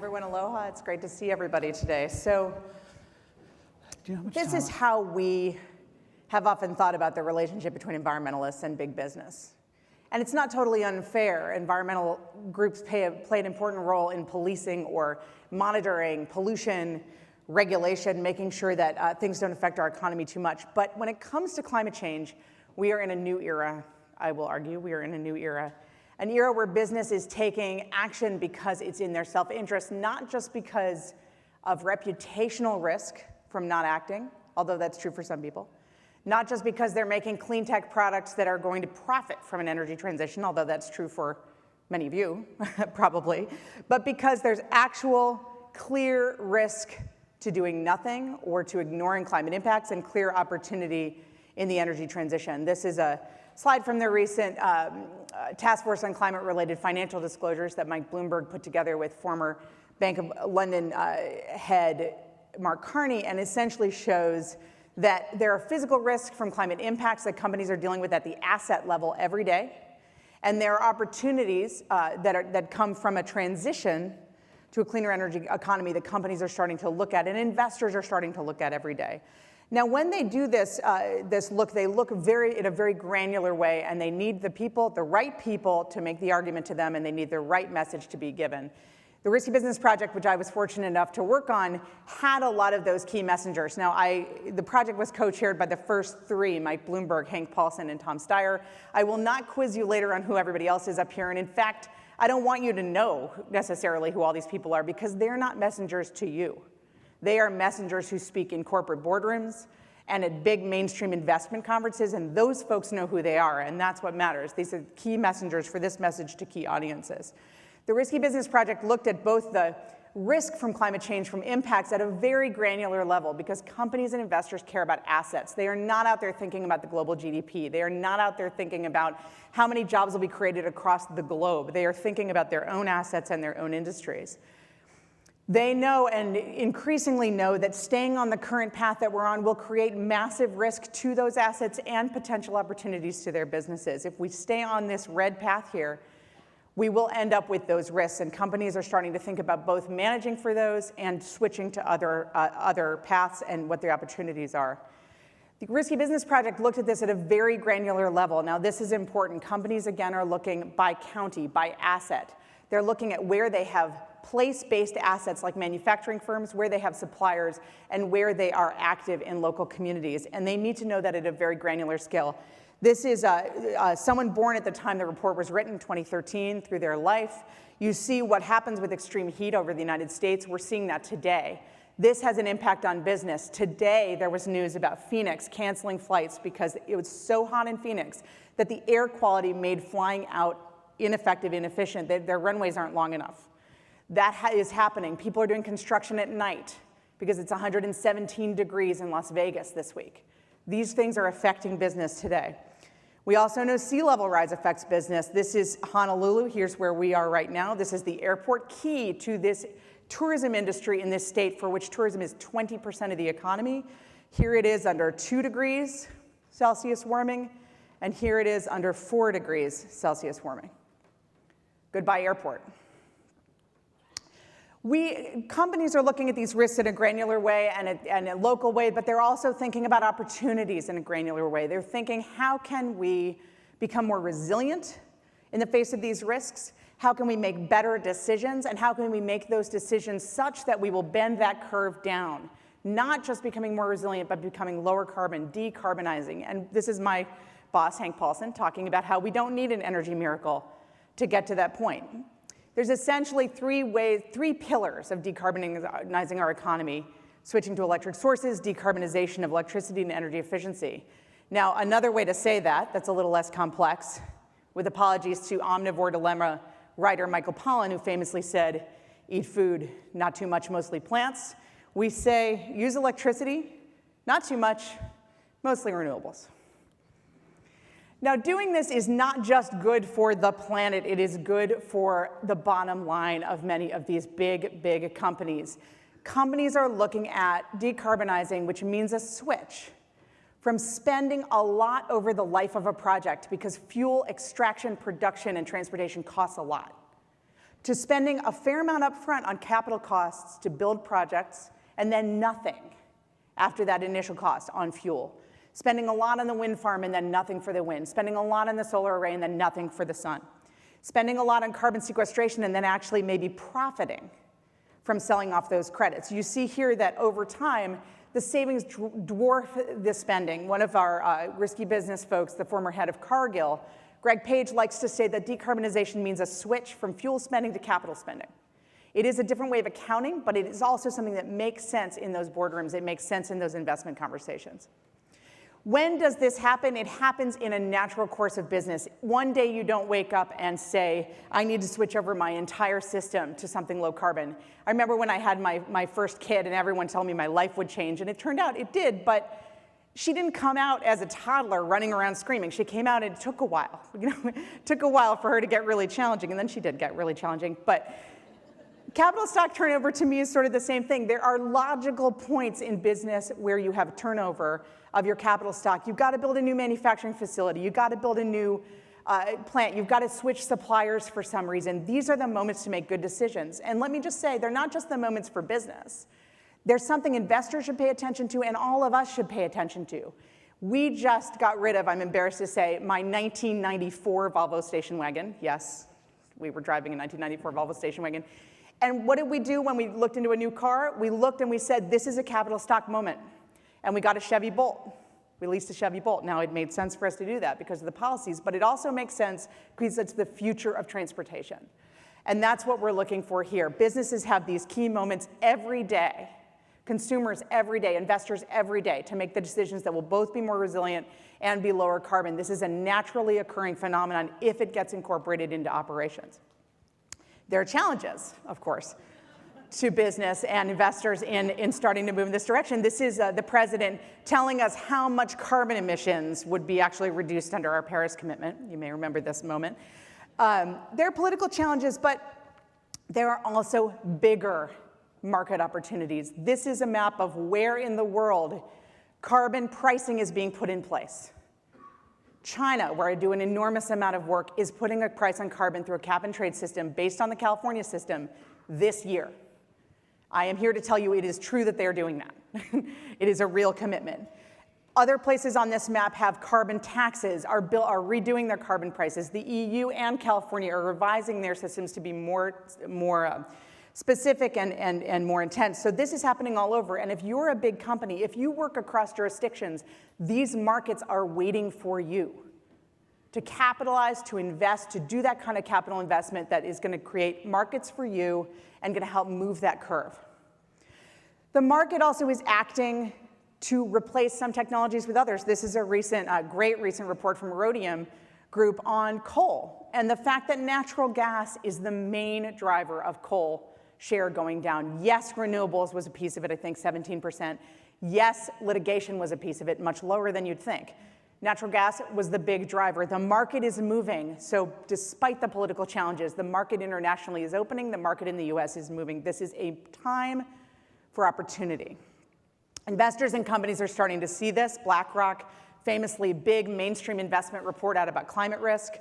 everyone, aloha. It's great to see everybody today. So this is how we have often thought about the relationship between environmentalists and big business. And it's not totally unfair. Environmental groups play an important role in policing or monitoring pollution, regulation, making sure that things don't affect our economy too much. But when it comes to climate change, we are in a new era. I will argue we are in a new era. An era where business is taking action because it's in their self-interest, not just because of reputational risk from not acting, although that's true for some people. Not just because they're making clean tech products that are going to profit from an energy transition, although that's true for many of you, probably, but because there's actual clear risk to doing nothing or to ignoring climate impacts and clear opportunity in the energy transition. This is a slide from the recent Task Force on Climate-Related Financial Disclosures that Mike Bloomberg put together with former Bank of London head Mark Carney, and essentially shows that there are physical risks from climate impacts that companies are dealing with at the asset level every day, and there are opportunities that come from a transition to a cleaner energy economy that companies are starting to look at and investors are starting to look at every day. Now, when they do this, they look in a very granular way, and they need the right people to make the argument to them, and they need the right message to be given. The Risky Business Project, which I was fortunate enough to work on, had a lot of those key messengers. Now, the project was co-chaired by the first three, Mike Bloomberg, Hank Paulson, and Tom Steyer. I will not quiz you later on who everybody else is up here, and in fact, I don't want you to know necessarily who all these people are, because they're not messengers to you. They are messengers who speak in corporate boardrooms and at big mainstream investment conferences, and those folks know who they are, and that's what matters. These are key messengers for this message to key audiences. The Risky Business Project looked at both the risk from climate change from impacts at a very granular level, because companies and investors care about assets. They are not out there thinking about the global GDP. They are not out there thinking about how many jobs will be created across the globe. They are thinking about their own assets and their own industries. They know, and increasingly know, that staying on the current path that we're on will create massive risk to those assets and potential opportunities to their businesses. If we stay on this red path here, we will end up with those risks, and companies are starting to think about both managing for those and switching to other paths and what the opportunities are. The Risky Business Project looked at this at a very granular level. Now, this is important. Companies, again, are looking by county, by asset. They're looking at where they have place-based assets like manufacturing firms, where they have suppliers, and where they are active in local communities. And they need to know that at a very granular scale. This is someone born at the time the report was written, 2013, through their life. You see what happens with extreme heat over the United States. We're seeing that today. This has an impact on business. Today, there was news about Phoenix canceling flights because it was so hot in Phoenix that the air quality made flying out ineffective, inefficient. Their runways aren't long enough. That is happening. People are doing construction at night because it's 117 degrees in Las Vegas this week. These things are affecting business today. We also know sea level rise affects business. This is Honolulu. Here's where we are right now. This is the airport, key to this tourism industry in this state, for which tourism is 20% of the economy. Here it is under 2 degrees Celsius warming, and here it is under 4 degrees Celsius warming. Goodbye, airport. Companies are looking at these risks in a granular way and a local way, but they're also thinking about opportunities in a granular way. They're thinking, how can we become more resilient in the face of these risks? How can we make better decisions? And how can we make those decisions such that we will bend that curve down? Not just becoming more resilient, but becoming lower carbon, decarbonizing. And this is my boss, Hank Paulson, talking about how we don't need an energy miracle to get to that point. There's essentially three pillars of decarbonizing our economy: switching to electric sources, decarbonization of electricity, and energy efficiency. Now, another way to say that's a little less complex, with apologies to Omnivore Dilemma writer Michael Pollan, who famously said, "Eat food, not too much, mostly plants." We say, use electricity, not too much, mostly renewables. Now, doing this is not just good for the planet, it is good for the bottom line of many of these big companies. Companies are looking at decarbonizing, which means a switch from spending a lot over the life of a project, because fuel extraction, production, and transportation costs a lot, to spending a fair amount up front on capital costs to build projects and then nothing after that initial cost on fuel. Spending a lot on the wind farm and then nothing for the wind. Spending a lot on the solar array and then nothing for the sun. Spending a lot on carbon sequestration and then actually maybe profiting from selling off those credits. You see here that over time, the savings dwarf the spending. One of our risky business folks, the former head of Cargill, Greg Page, likes to say that decarbonization means a switch from fuel spending to capital spending. It is a different way of accounting, but it is also something that makes sense in those boardrooms. It makes sense in those investment conversations. When does this happen? It happens in a natural course of business. One day you don't wake up and say, I need to switch over my entire system to something low carbon. I remember when I had my first kid and everyone told me my life would change, and it turned out it did, but she didn't come out as a toddler running around screaming. She came out and it took a while. It took a while for her to get really challenging, and then she did get really challenging. But capital stock turnover to me is sort of the same thing. There are logical points in business where you have a turnover of your capital stock. You've got to build a new manufacturing facility. You've got to build a new plant. You've got to switch suppliers for some reason. These are the moments to make good decisions. And let me just say, they're not just the moments for business. There's something investors should pay attention to and all of us should pay attention to. We just got rid of, I'm embarrassed to say, my 1994 Volvo station wagon. Yes, we were driving a 1994 Volvo station wagon. And what did we do when we looked into a new car? We looked and we said, this is a capital stock moment. And we got a Chevy Bolt. We leased a Chevy Bolt. Now, it made sense for us to do that because of the policies, but it also makes sense because it's the future of transportation. And that's what we're looking for here. Businesses have these key moments every day, consumers every day, investors every day, to make the decisions that will both be more resilient and be lower carbon. This is a naturally occurring phenomenon if it gets incorporated into operations. There are challenges, of course, to business and investors in starting to move in this direction. This is the president telling us how much carbon emissions would be actually reduced under our Paris commitment. You may remember this moment. There are political challenges, but there are also bigger market opportunities. This is a map of where in the world carbon pricing is being put in place. China, where I do an enormous amount of work, is putting a price on carbon through a cap and trade system based on the California system this year. I am here to tell you it is true that they're doing that. It is a real commitment. Other places on this map have carbon taxes, are redoing their carbon prices. The EU and California are revising their systems to be more specific and more intense. So this is happening all over. And if you're a big company, if you work across jurisdictions, these markets are waiting for you to capitalize, to invest, to do that kind of capital investment that is going to create markets for you and going to help move that curve. The market also is acting to replace some technologies with others. This is a great recent report from Rhodium Group on coal and the fact that natural gas is the main driver of coal share going down. Yes, renewables was a piece of it, I think 17%. Yes, litigation was a piece of it, much lower than you'd think. Natural gas was the big driver. The market is moving. So despite the political challenges, the market internationally is opening. The market in the US is moving. This is a time for opportunity. Investors and companies are starting to see this. BlackRock, famously big mainstream investment report out about climate risk.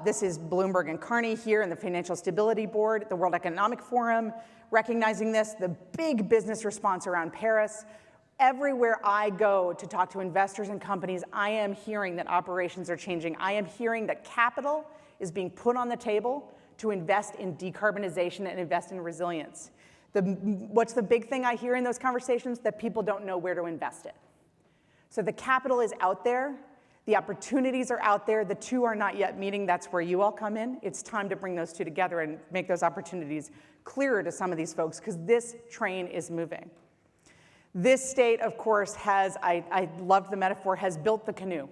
This is Bloomberg and Carney here in the Financial Stability Board, the World Economic Forum, recognizing this, the big business response around Paris. Everywhere I go to talk to investors and companies, I am hearing that operations are changing. I am hearing that capital is being put on the table to invest in decarbonization and invest in resilience. What's the big thing I hear in those conversations? That people don't know where to invest it. So the capital is out there. The opportunities are out there. The two are not yet meeting. That's where you all come in. It's time to bring those two together and make those opportunities clearer to some of these folks because this train is moving. This state, of course, I love the metaphor, has built the canoe.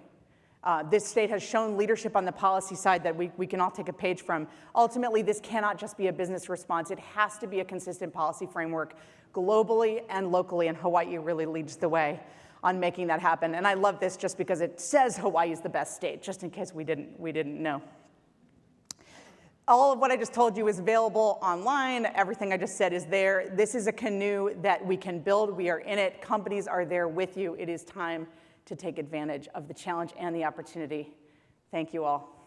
This state has shown leadership on the policy side that we can all take a page from. Ultimately, this cannot just be a business response. It has to be a consistent policy framework globally and locally, and Hawaii really leads the way on making that happen. And I love this just because it says Hawaii is the best state, just in case we didn't know. All of what I just told you is available online. Everything I just said is there. This is a canoe that we can build. We are in it. Companies are there with you. It is time to take advantage of the challenge and the opportunity. Thank you all.